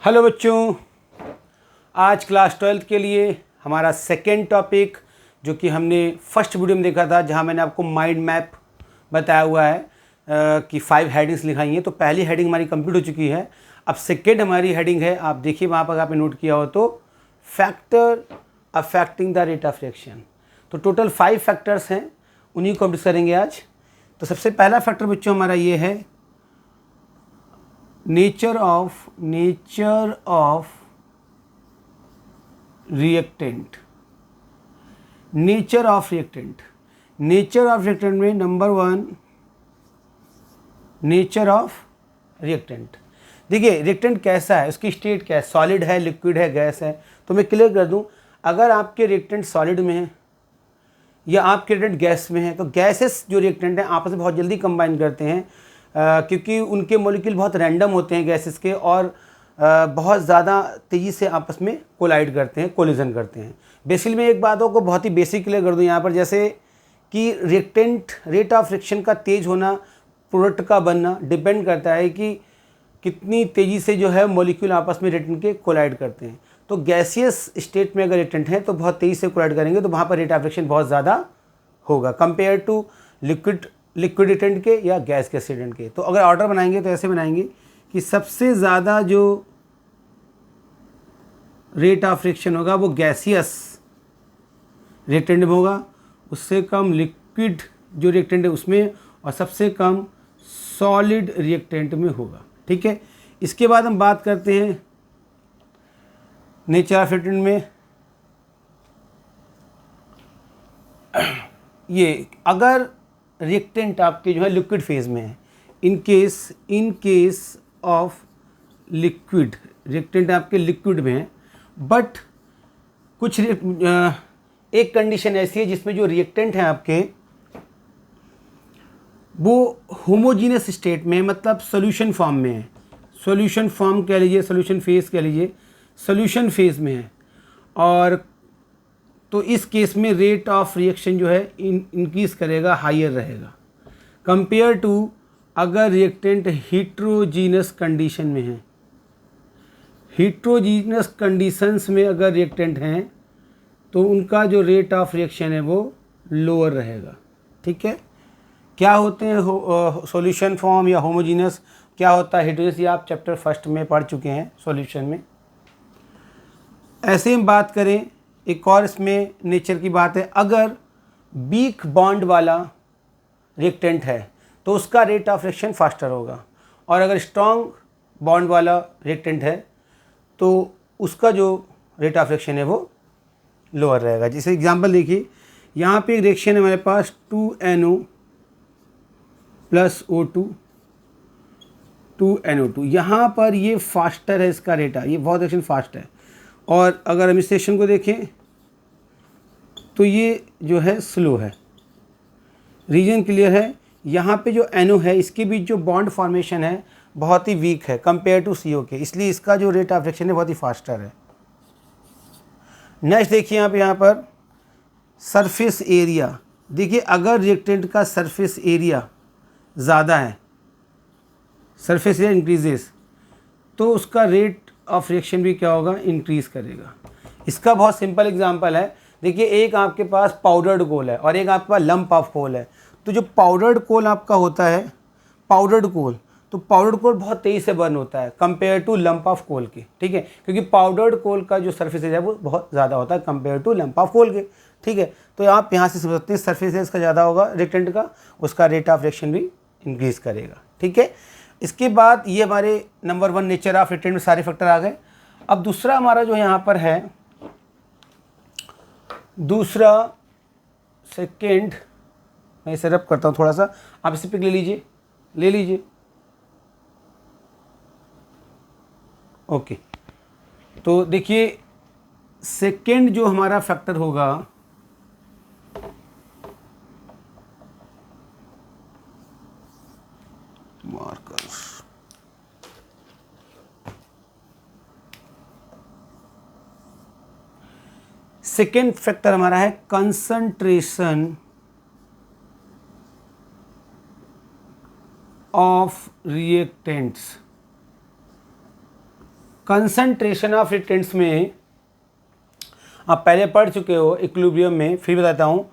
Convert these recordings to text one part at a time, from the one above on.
Hello बच्चों, आज class 12th के लिए हमारा सेकेंड टॉपिक जो कि हमने फर्स्ट वीडियो में देखा था, जहां मैंने आपको माइंड मैप बताया हुआ है कि 5 हेडिंग्स लिखाई हैं। तो पहली हेडिंग हमारी कंप्लीट हो चुकी है। अब सेकेंड हमारी हेडिंग है, आप देखिए वहाँ पर आपने नोट किया हो तो factor affecting the rate of reaction. तो टोटल 5 फैक्टर्स हैं, उन्हीं को हम डिस्कस करेंगे आज। तो सबसे पहला फैक्टर बच्चों हमारा ये है nature of reactant. Nature of reactant में नंबर 1 नेचर ऑफ रिएक्टेंट। देखिए रिएक्टेंट कैसा है, उसकी स्टेट क्या है, सॉलिड है, लिक्विड है, गैस है। तो मैं क्लियर कर दूं, अगर आपके रिएक्टेंट सॉलिड में है या आपके रिएक्टेंट गैस में है, तो गैसेस जो रिएक्टेंट हैं आपस में बहुत जल्दी कंबाइन करते हैं क्योंकि उनके मॉलिक्यूल बहुत रैंडम होते हैं गैसेस के, और बहुत ज़्यादा तेज़ी से आपस में कोलाइड करते हैं, कोलिजन करते हैं। बेसिकली मैं एक बातों को बहुत ही बेसिक क्लियर कर दूं यहाँ पर, जैसे कि रिएक्टेंट रेट ऑफ रिएक्शन का तेज़ होना, प्रोडक्ट का बनना डिपेंड करता है कि कितनी तेज़ी से जो है मॉलिक्यूल आपस में रिएक्टेंट के कोलाइड करते हैं। तो गैसियस स्टेट में अगर रिएक्टेंट है तो बहुत तेज़ी से कोलाइड करेंगे, तो वहाँ पर रेट ऑफ रिएक्शन बहुत ज़्यादा होगा कंपेयर टू लिक्विड रिएक्टेंट के या गैस के रिएक्टेंट के। तो अगर ऑर्डर बनाएंगे तो ऐसे बनाएंगे कि सबसे ज़्यादा जो रेट ऑफ रिएक्शन होगा वो गैसियस रिएक्टेंट में होगा, उससे कम लिक्विड जो रिएक्टेंट है उसमें, और सबसे कम सॉलिड रिएक्टेंट में होगा। ठीक है, इसके बाद हम बात करते हैं नेचर ऑफ रिएक्टेंट में। ये अगर रिएक्टेंट आपके जो है लिक्विड फेज में है, in case of liquid, reactant आपके लिक्विड में है, बट कुछ एक कंडीशन ऐसी है जिसमें जो रिएक्टेंट है आपके वो होमोजीनियस स्टेट में, मतलब सॉल्यूशन फॉर्म में है। सॉल्यूशन फॉर्म कह लीजिए, सॉल्यूशन फेज कह लीजिए, सॉल्यूशन फेज में है। और तो इस केस में रेट ऑफ रिएक्शन जो है इंक्रीज करेगा, हायर रहेगा कंपेयर टू अगर रिएक्टेंट हीट्रोजीनस कंडीशन में है। हीट्रोजीनस कंडीशंस में अगर रिएक्टेंट हैं तो उनका जो रेट ऑफ रिएक्शन है वो लोअर रहेगा। ठीक है, क्या होते हैं सॉल्यूशन फॉर्म या होमोजीनस, क्या होता है हेटेरोजीनस, ये आप चैप्टर फर्स्ट में पढ़ चुके हैं सॉल्यूशन में। ऐसे हम बात करें, एक और इसमें नेचर की बात है, अगर वीक बॉन्ड वाला रिएक्टेंट है तो उसका रेट ऑफ रिएक्शन फास्टर होगा, और अगर स्ट्रॉन्ग बॉन्ड वाला रिएक्टेंट है तो उसका जो रेट ऑफ रिएक्शन है वो लोअर रहेगा। जैसे एग्जांपल देखिए, यहाँ पे एक रिएक्शन है हमारे पास 2NO + O2 2NO2। यहाँ पर ये फास्टर है, इसका रेट है, ये बहुत रिएक्शन फास्ट है। और अगर हम इस रिएक्शन को देखें तो ये जो है स्लो है। रीजन क्लियर है, यहाँ पे जो NO है इसके बीच जो बॉन्ड फॉर्मेशन है बहुत ही वीक है कंपेयर टू CO के, इसलिए इसका जो रेट ऑफ रिएक्शन है बहुत ही फास्टर है। नेक्स्ट देखिए यहाँ पर सरफेस एरिया। देखिए अगर रिएक्टेंट का सरफेस एरिया ज़्यादा है, सरफेस एरिया इंक्रीजेस, तो उसका रेट ऑफ रिएक्शन भी क्या होगा, इंक्रीज़ करेगा। इसका बहुत सिंपल एग्जांपल है, देखिए एक आपके पास पाउडर्ड कोल है और एक आपके पास लंप ऑफ कोल है। तो जो पाउडर्ड कोल आपका होता है, पाउडर्ड कोल, तो पाउडर्ड कोल बहुत तेज़ी से बर्न होता है compare to lump of coal के। ठीक है, क्योंकि पाउडर्ड कोल का जो सरफेस एरिया है वो बहुत ज़्यादा होता है compare to lump of coal के। ठीक है, तो आप यहाँ से समझ सकते हैं सरफेस एरिया इसका ज़्यादा होगा रिएक्टेंट का, उसका रेट ऑफ रिएक्शन भी इंक्रीज़ करेगा। ठीक है, इसके बाद ये हमारे नंबर 1 नेचर ऑफ रिएक्टेंट में सारे फैक्टर आ गए। अब दूसरा हमारा जो यहाँ पर है, दूसरा सेकेंड, मैं इसे रब करता हूँ थोड़ा सा, आप इसे पिक ले लीजिए। ओके, तो देखिए सेकेंड जो हमारा फैक्टर होगा मार्कर्स, सेकेंड फैक्टर हमारा है concentration of reactants. Concentration of reactants में आप पहले पढ़ चुके हो इक्विलिब्रियम में, फिर बताता हूँ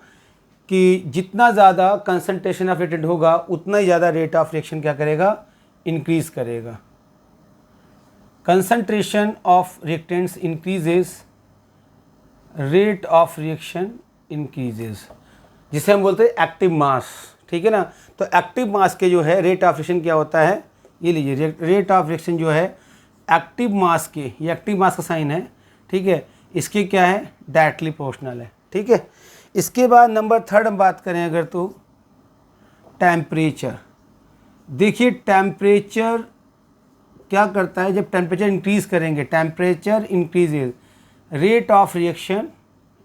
कि जितना ज़्यादा कंसंट्रेशन ऑफ रिएक्टेंट होगा उतना ही ज़्यादा रेट ऑफ रिएक्शन क्या करेगा, इंक्रीज करेगा। Concentration of reactants increases, rate of reaction increases, जिसे हम बोलते हैं एक्टिव मास, ठीक है ना। तो एक्टिव मास के जो है रेट ऑफ रिएक्शन क्या होता है, ये लीजिए, रेट ऑफ रिएक्शन जो है एक्टिव मास के, ये एक्टिव मास का साइन है, ठीक है, इसके क्या है, डायरेक्टली प्रोपोर्शनल है, ठीक है। इसके बाद नंबर थर्ड हम बात करें अगर, तो टेम्परेचर। देखिए टेम्परेचर क्या करता है, जब टेम्परेचर इंक्रीज करेंगे, temperature increases, rate of reaction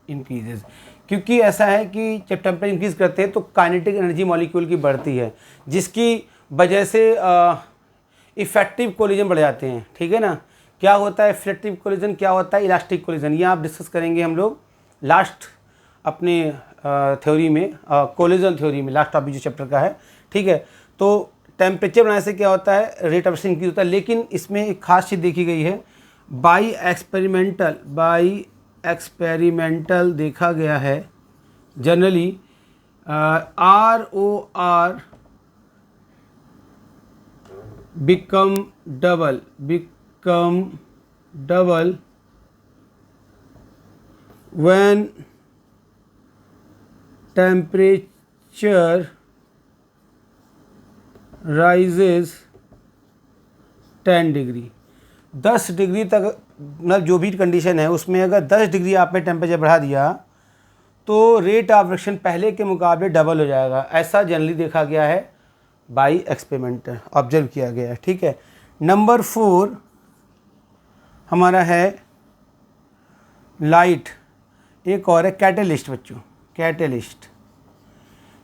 increases. क्योंकि ऐसा है कि जब टेम्परेचर इंक्रीज करते हैं तो काइनेटिक एनर्जी मॉलिक्यूल की बढ़ती है, जिसकी वजह से इफेक्टिव कोलिजन बढ़ जाते हैं, ठीक है ना। क्या होता है इफेक्टिव कोलिजन, क्या होता है इलास्टिक कोलिजन, ये आप डिस्कस करेंगे हम लोग लास्ट अपने थ्योरी में, कोलिजन थ्योरी में, लास्ट टॉपिक जो चैप्टर का है, ठीक है। तो टेम्परेचर बढ़ाने से क्या होता है, रेट ऑफ रिएक्शन इंक्रीज होता है। लेकिन इसमें एक खास चीज़ देखी गई है, बाई एक्सपेरिमेंटल देखा गया है generally ROR become double when temperature rises 10 degree. 10 degree तक, मतलब जो भी कंडीशन है उसमें अगर 10 डिग्री आपने टेम्परेचर बढ़ा दिया तो रेट ऑफ रिएक्शन पहले के मुकाबले डबल हो जाएगा। ऐसा जनरली देखा गया है, बाई एक्सपेरिमेंट ऑब्जर्व किया गया है, ठीक है। नंबर 4 हमारा है लाइट, एक और है कैटलिस्ट बच्चों, कैटलिस्ट।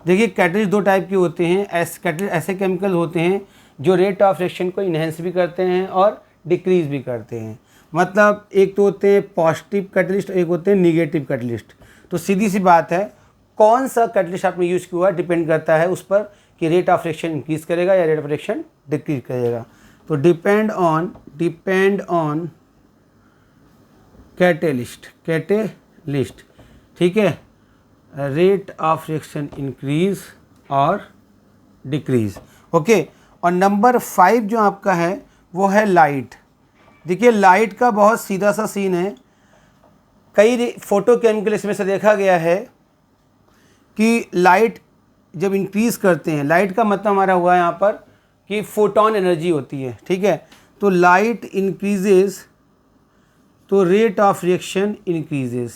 देखिए कैटलिस्ट दो टाइप के होते हैं, ऐसे केमिकल होते हैं जो रेट ऑफ रिएक्शन को इन्हेंस भी करते हैं और डिक्रीज भी करते हैं। मतलब एक तो होते हैं पॉजिटिव कैटलिस्ट, एक होते हैं निगेटिव कैटलिस्ट। तो सीधी सी बात है, कौन सा कैटलिस्ट आपने यूज़ किया डिपेंड करता है उस पर कि रेट ऑफ रिएक्शन इंक्रीज करेगा या रेट ऑफ रिएक्शन डिक्रीज करेगा। तो डिपेंड ऑन कैटेलिस्ट, ठीक है, रेट ऑफ रिएक्शन इंक्रीज और डिक्रीज, ओके। और नंबर 5 जो आपका है वो है लाइट। देखिए लाइट का बहुत सीधा सा सीन है, कई फोटोकेमिकल इसमें से देखा गया है कि लाइट जब इंक्रीज़ करते हैं, लाइट का मतलब हमारा हुआ यहाँ पर कि फोटोन एनर्जी होती है, ठीक है। तो लाइट इंक्रीजेज तो रेट ऑफ रिएक्शन इंक्रीजेज,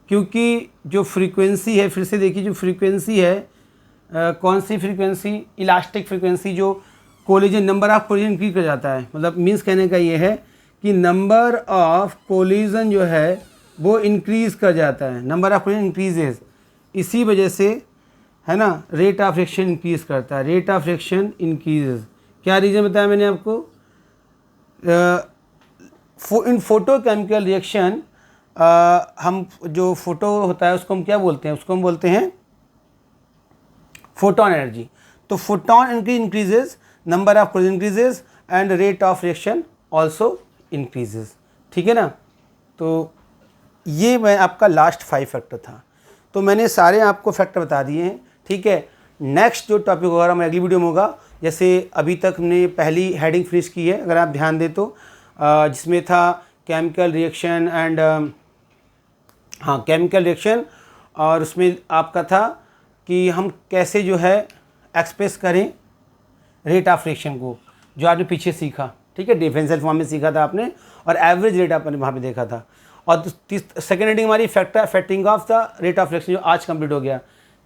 क्योंकि जो फ्रीक्वेंसी है, फिर से देखिए जो फ्रीक्वेंसी है, कौन सी फ्रीक्वेंसी, इलास्टिक फ्रीक्वेंसी, जो collision, number of collision increase कर जाता है। मतलब मीन्स कहने का ये है कि नंबर ऑफ कोलिजन जो है वो इंक्रीज कर जाता है, नंबर ऑफ कोलिजन इंक्रीजेज, इसी वजह से है ना रेट ऑफ रिएक्शन इंक्रीज करता है, रेट ऑफ रिएक्शन इंक्रीजेज। क्या रीज़न बताया मैंने आपको, इन फोटोकेमिकल रिएक्शन, हम जो फोटो होता है उसको हम क्या बोलते हैं, उसको हम बोलते हैं फोटोन एनर्जी। तो photon energy increases, number of collision increases and rate of reaction also increases, ठीक है ना। तो ये मैं आपका लास्ट 5 फैक्टर था, तो मैंने सारे आपको फैक्टर बता दिए हैं, ठीक है। नेक्स्ट जो टॉपिक होगा हमारे अगली वीडियो में होगा, जैसे अभी तक हमने पहली हेडिंग फिनिश की है अगर आप ध्यान दें तो, जिसमें था chemical reaction and chemical reaction, और उसमें आपका था कि हम कैसे जो है एक्सप्रेस करें रेट ऑफ रिएक्शन को, जो आपने पीछे सीखा, ठीक है, डिफरेंशियल फॉर्म में सीखा था आपने, और एवरेज रेट आपने वहाँ पे देखा था। और सेकेंड हेडिंग हमारी factoring of the rate of reaction जो आज कंप्लीट हो गया।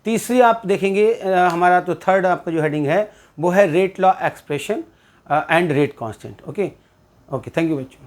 तीसरी आप देखेंगे हमारा, तो थर्ड आपका जो हेडिंग है वो है rate law expression and rate constant, okay. Thank you बच्चों।